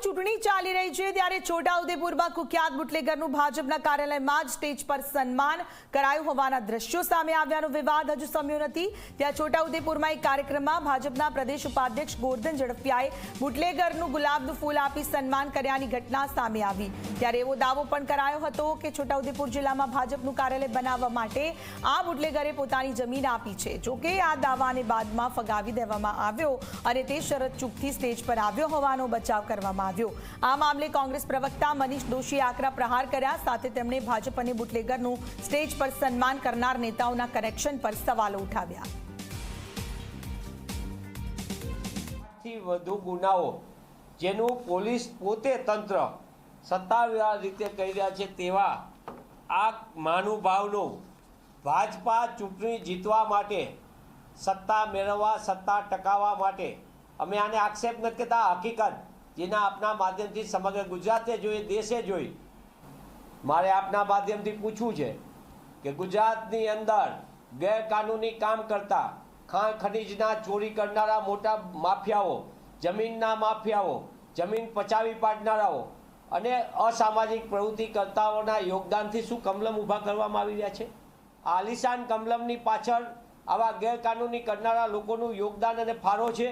ચૂંટણી ચાલી રહી છે ત્યારે છોટાઉદેપુરમાં કુખ્યાત બુટલેગરનું ભાજપના કાર્યાલયમાં જ સ્ટેજ પર સન્માન કરાયું હોવાના દ્રશ્યો સામે આવ્યાનો વિવાદ હજુ શમ્યો નથી। ત્યાં છોટાઉદેપુરમાં એક કાર્યક્રમમાં ભાજપના પ્રદેશ ઉપાધ્યક્ષ ગોરધન ઝડફિયાએ બુટલેગરનું ગુલાબનું ફૂલ આપી સન્માન કર્યાની ઘટના સામે આવી। ત્યારે એવો દાવો પણ કરાયો હતો કે છોટાઉદેપુર જિલ્લામાં ભાજપનું કાર્યાલય બનાવવા માટે આ બુટલેગરે પોતાની જમીન આપી છે। જોકે આ દાવાને બાદમાં ફગાવી દેવામાં આવ્યો અને તે શરત ચૂકથી સ્ટેજ પર આવ્યો હોવાનો બચાવ કરવામાં આવ્યો। આ મામલે કોંગ્રેસ પ્રવક્તા મનીષ દોશીએ આકરા પ્રહાર કર્યા। સાથે તેમણે ભાજપ અને બુટલેગરનું સ્ટેજ પર સન્માન કરનાર નેતાઓના કનેક્શન પર સવાલો ઉઠાવ્યા। વધુ ગુનાઓ જેનું પોલીસ પોતે તંત્ર સત્તાવાર રીતે કરી રહ્યા છે તેવા આ મહાનુભાવનો ભાજપા ચૂંટણી જીતવા માટે, સત્તા મેળવવા, સત્તા ટકાવવા માટે અમે આને આક્ષેપ નથી કરતા, હકીકત જેના આપના માધ્યમથી સમગ્ર ગુજરાતે જોઈ, દેશે જોઈ। મારે આપના માધ્યમથી પૂછવું છે કે ગુજરાતની અંદર ગેરકાનૂની કામ કરતા, ખાણ ખનીજના ચોરી કરનારા મોટા માફિયાઓ, જમીનના માફિયાઓ, જમીન પચાવી પાડનારાઓ અને અસામાજિક પ્રવૃત્તિ કરતાઓના યોગદાનથી શું કમલમ ઊભા કરવામાં આવી રહ્યા છે? આલિશાન કમલમની પાછળ આવા ગેરકાનૂની કરનારા લોકોનું યોગદાન અને ફાળો છે।